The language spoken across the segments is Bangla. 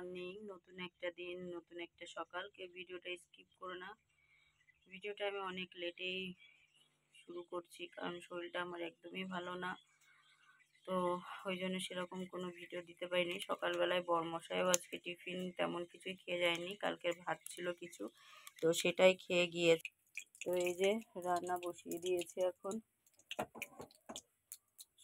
মর্নিং, নতুন একটা দিন, নতুন একটা সকাল। কেউ ভিডিওটা স্কিপ করো না। ভিডিওটা আমি অনেক লেটেই শুরু করছি, কারণ শরীরটা আমার একদমই ভালো না। তো ওই জন্য সেরকম কোনো ভিডিও দিতে পারিনি। সকালবেলায় বরমশাইও আজকে টিফিন তেমন কিছুই খেয়ে যায়নি, কালকের ভাত ছিল কিছু, তো সেটাই খেয়ে গিয়েছে। তো এই যে রান্না বসিয়ে দিয়েছে এখন।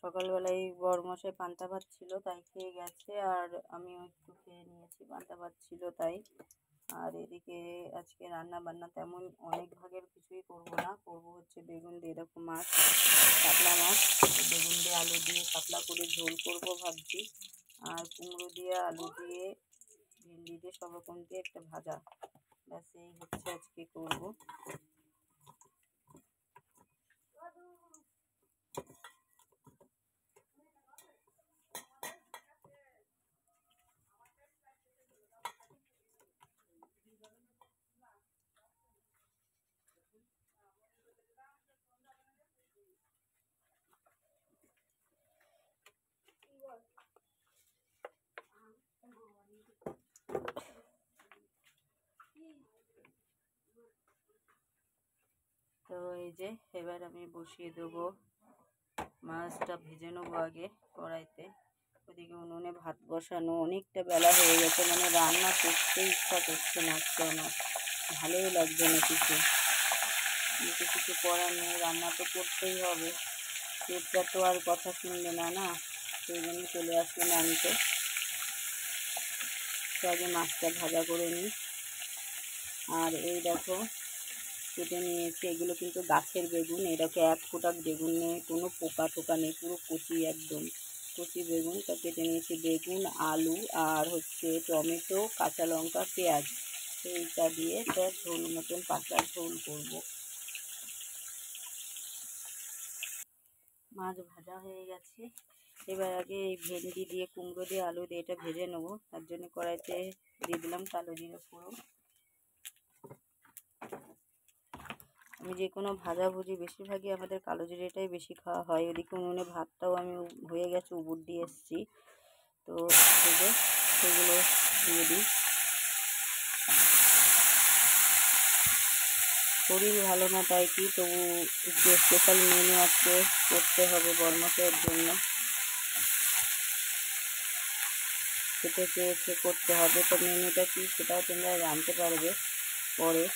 সকালবেলায় বরমশাই পান্তা ভাত ছিল তাই খেয়ে গেছে, আর আমিও একটু খেয়ে নিয়েছি, পান্তা ভাত ছিল তাই। আর এদিকে আজকে রান্না বান্না তেমন অনেক ভাগের কিছুই করব না, করব হচ্ছে বেগুন দিয়ে, দেখো মাছ, কাতলা মাছ, বেগুন দিয়ে আলু দিয়ে পাতলা করে ঝোল করব ভাবছি, আর কুমড়ো দিয়ে আলু দিয়ে ভেন্ডি দিয়ে সব রকম দিয়ে একটা ভাজা। ব্যাস এই হচ্ছে আজকে করব। তো এই যে এবার আমি বসিয়ে দেবো, মাছটা ভেজে নেবো আগে কড়াইতে। ওদিকে উনুনে ভাত বসানো, অনেকটা বেলা হয়ে গেছে, মানে রান্না করতে ইচ্ছা করছে না আমার, ভালোই লাগছে না কিছু, কিন্তু কিছু করার নেই, রান্না তো করতেই হবে। পেটটা তো আর কথা শুনবে না, না, সেই জন্য চলে আসলেন আনতে। তো আগে মাছটা ভাজা করে নিই। আর এই দেখো কেটে নিয়েছি, এগুলো কিন্তু গাছের বেগুন, এটাকে এক ফোঁটা বেগুন নেই, কোনো পোকা টোকা নেই, পুরো কচি, একদম কচি বেগুন। তা কেটে নিয়েছি বেগুন, আলু আর হচ্ছে টমেটো, কাঁচা লঙ্কা, পেঁয়াজ, এইটা দিয়ে একটা ঝোল মতন পাতলা ঝোল করব। মাছ ভাজা হয়ে গেছে, এবার আগে এই ভেন্ডি দিয়ে কুমড়ো দিয়ে আলু দিয়ে এটা ভেজে নেবো। তার জন্য কড়াইতে দিয়ে দিলাম কালো জিরে ফোড়ন। আমি যে কোনো ভাজাভুজি বেশিরভাগই আমাদের কালো জিরেটাই বেশি খাওয়া হয়। ওদিকে উনুনে ভাতটাও আমি হয়ে গেছে, উবুর দিয়ে এসেছি, তো ভেজে সেগুলো দিয়ে দিই। শরীর ভালো না তাই কি, তবু একটু স্পেশাল মেনু আজকে করতে হবে বরমশাইয়ের জন্য, খেতে চেয়েছে, করতে হবে। তো মেনুটা কি সেটাও তোমরা জানতে পারবে পরে।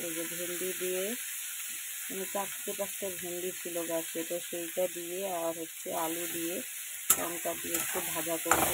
এই যে ভেন্ডি দিয়ে, মানে 4-5টা ভেন্ডি ছিল গাছে, তো সেইটা দিয়ে আর হচ্ছে আলু দিয়ে লঙ্কা দিয়ে একটু ভাজা করব।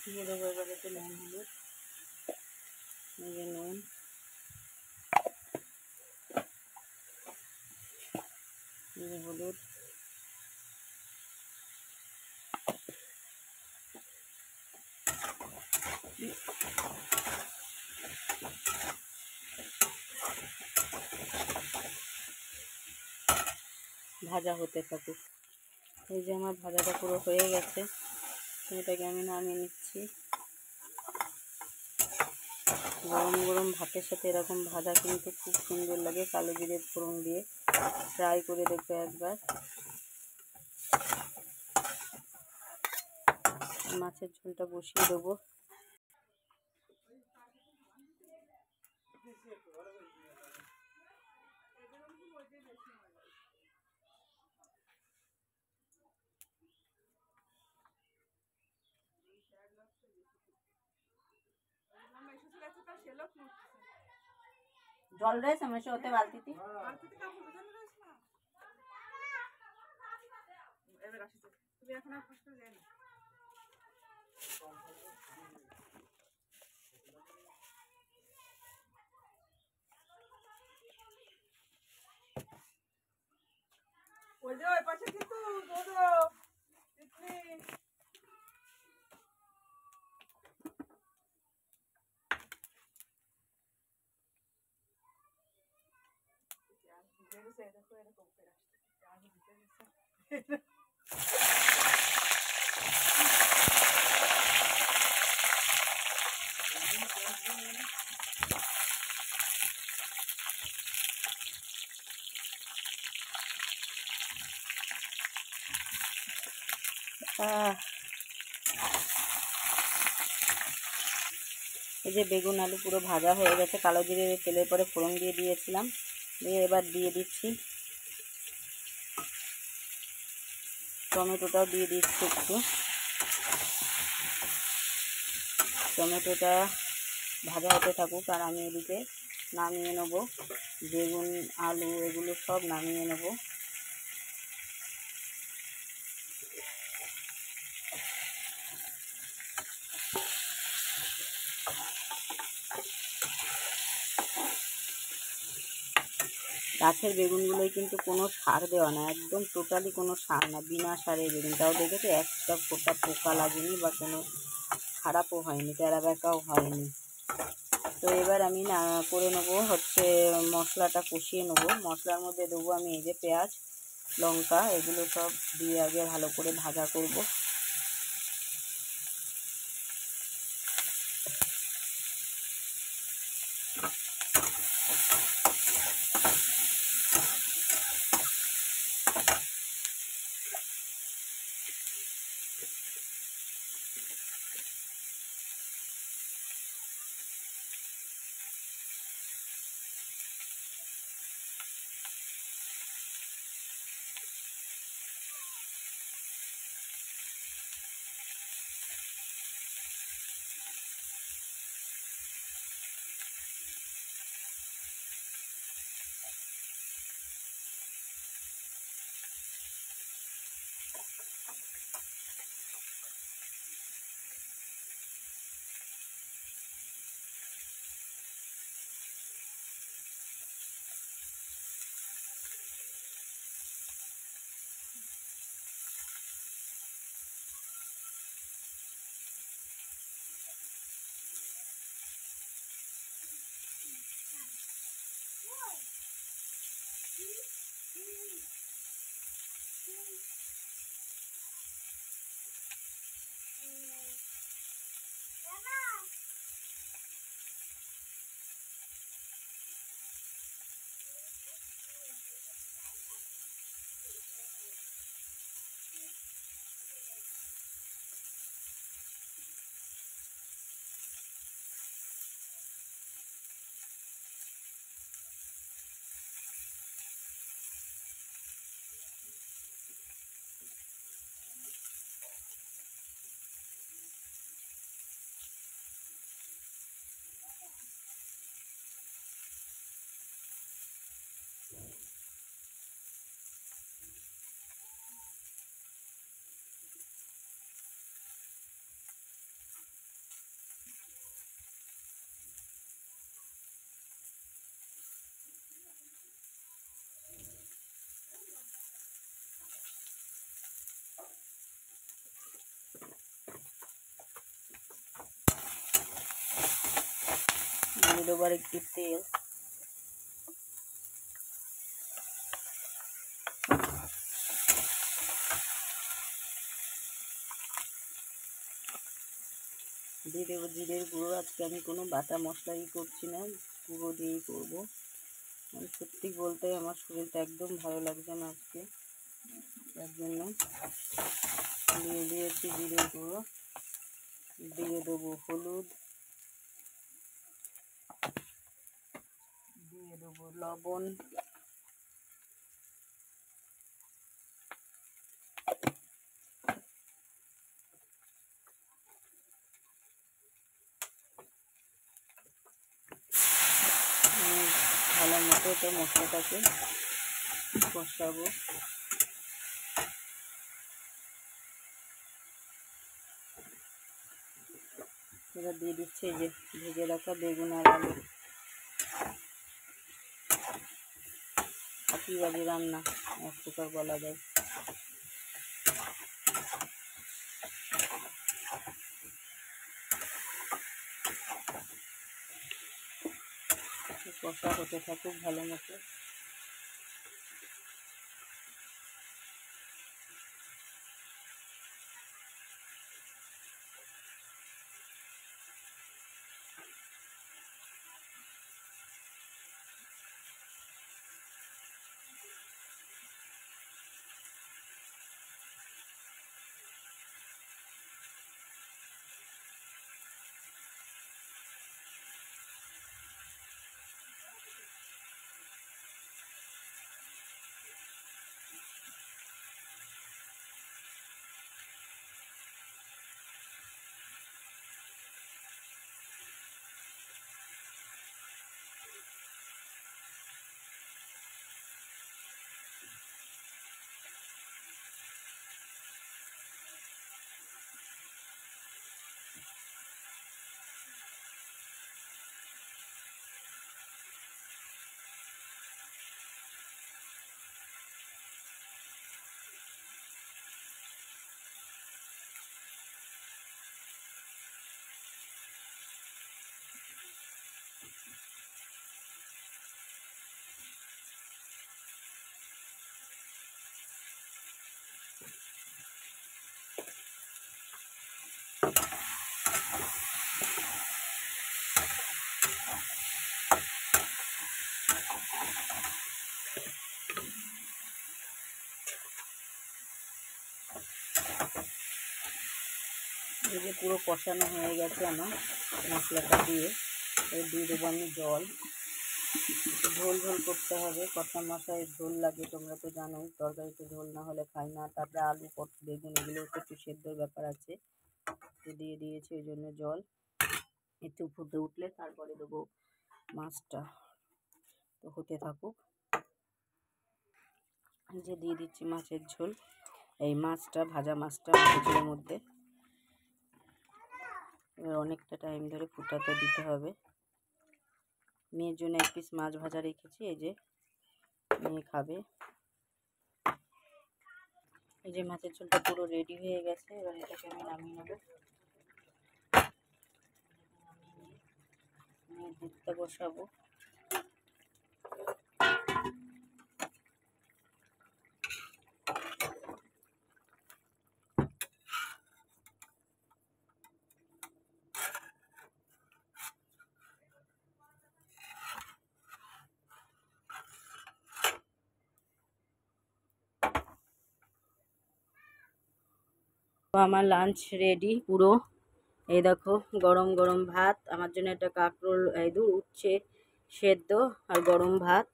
দিয়ে দেবো এবারে তো নুন হলুদ, নিজে নুন, নিজে হলুদ, ভাজা হতে থাকুক। এই যে আমার ভাজাটা পুরো হয়ে গেছে, এটাকে আমি নামিয়ে নিচ্ছি। গরম গরম ভাতের সাথে এরকম ভাজা কিন্তু খুব সুন্দর লাগে, কালো জিরের ফোড়ন দিয়ে। ট্রাই করে দেখবে একবার। মাছের ঝোলটা বসিয়ে দেবো। জল রয়েছে মেশো হতে বালতিতে। ওই পাশে কিন্তু এই যে বেগুন আলু পুরো ভাজা হয়ে গেছে, কালো জিরে তেলের পরে ফোড়ন দিয়ে দিয়েছিলাম, দিয়ে এবার দিয়ে দিচ্ছি টমেটোটাও দিয়ে দিচ্ছি একটু। টমেটোটা ভাজা হতে থাকুক আর আমি এদিকে নামিয়ে নেব বেগুন আলু, এগুলো সব নামিয়ে নেব। গাছের বেগুনগুলোই কিন্তু কোনো সার দেওয়া না, একদম টোটালি কোনো সার না, বিনা সারের বেগুন। তাও দেখেছো একটা ফোঁটা পোকা লাগেনি বা কোনো খারাপও হয়নি, তেরা বেঁকাও হয়নি। তো এবার আমি না করে নেবো হচ্ছে মশলাটা কষিয়ে নেবো। মশলার মধ্যে দেবো আমি এই যে পেঁয়াজ লঙ্কা, এগুলো সব দিয়ে আগে ভালো করে ভাজা করব। দিয়ে দেবো আর একটু তেল। দিয়ে দেবো জিরের গুঁড়ো। আজকে আমি কোনো বাটা মশলাই করছি না, গুঁড়ো দিয়েই করবো। আমি সত্যি বলতে আমার শরীরটা একদম ভালো লাগছে না আজকে, তার জন্য দিয়ে দিয়েছি জিরের গুঁড়ো। দিয়ে দেবো হলুদ, দিয়ে দেবো লবণ, ভালো মতো এটা মশলাটাকে কষাবো। এবার দিয়ে দিচ্ছে এই যে ভেজে রাখা বেগুন আর আলু। একইবারে রান্না এক প্রকার বলা যায়। কষা হতে থাকুক ভালো মতো। এই যে পুরো কষানো হয়ে গেছে আমার মশলাটা দিয়ে। এবার দিয়ে দেবো আমি জল। ঝোল ঝোল করতে হবে, কষা মশায় ঝোল লাগে, তোমরা তো জানোই তরকারিতে ঝোল না হলে খাই না। তারপরে আলু বেগুন এগুলো একটু সেদ্ধর ব্যাপার আছে, তো দিয়ে দিয়েছি ওই জন্য জল। একটু ফুটে উঠলে তারপরে দেবো মাছটা, তো হতে থাকুক। যে দিয়ে দিচ্ছি মাছের ঝোল, এই মাছটা ভাজা মাছটা ঝোলের মধ্যে। এবার অনেকটা টাইম ধরে ফুটাতে দিতে হবে। মেয়ের জন্য এক পিস মাছ ভাজা রেখেছি, এই যে মেয়ে খাবে। এই যে মাছের ঝোলটা পুরো রেডি হয়ে গেছে, এবার এটাকে আমি নামিয়ে নেবো। মেয়ের দুধটা বসাবো। তো আমার লাঞ্চ রেডি পুরো। এই দেখো গরম গরম ভাত, আমার জন্য একটা কাঁকরোল এই দূর উচ্ছে সেদ্ধ আর গরম ভাত।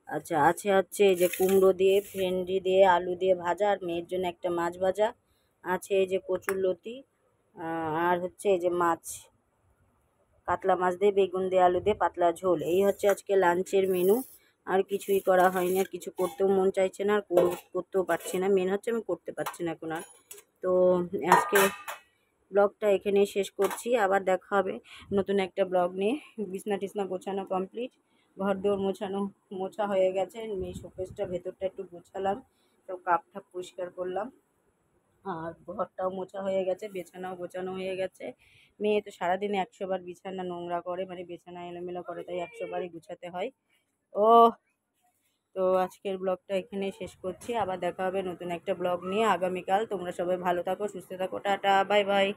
আচ্ছা আছে হচ্ছে এই যে কুমড়ো দিয়ে ভেন্ডি দিয়ে আলু দিয়ে ভাজা, আর মেয়ের জন্য একটা মাছ ভাজা আছে, এই যে কচুরলতি, আর হচ্ছে এই যে মাছ, কাতলা মাছ দিয়ে বেগুন দিয়ে আলু দিয়ে পাতলা ঝোল। এই হচ্ছে আজকে লাঞ্চের মেনু। আর কিছুই করা হয়নি, আর কিছু করতেও মন চাইছে না, আর করতেও পারছি না। মেন হচ্ছে আমি করতে পারছি না এখন আর। তো আজকে ব্লগটা এখানেই শেষ করছি, আবার দেখা হবে নতুন একটা ব্লগ নিয়ে। বিছনা টিছনা গোছানো কমপ্লিট, ঘর দৌড় মোছা হয়ে গেছে। মেয়ে শোকেসটা ভেতরটা একটু গোছালাম, তো কাপ ঠাপ পরিষ্কার করলাম, আর ঘরটাও মোছা হয়ে গেছে, বিছানাও গোছানো হয়ে গেছে। মেয়ে তো সারাদিনে 100 বার বিছানা নোংরা করে, মানে বিছানা এলোমেলো করে, তাই 100 বারই গুছাতে হয়। ও, তো আজকের ব্লগটা এখানেই শেষ করছি, আবার দেখা হবে নতুন একটা ব্লগ নিয়ে আগামীকাল। তোমরা সবাই ভালো থাকো, সুস্থ থাকো, টাটা বাই বাই।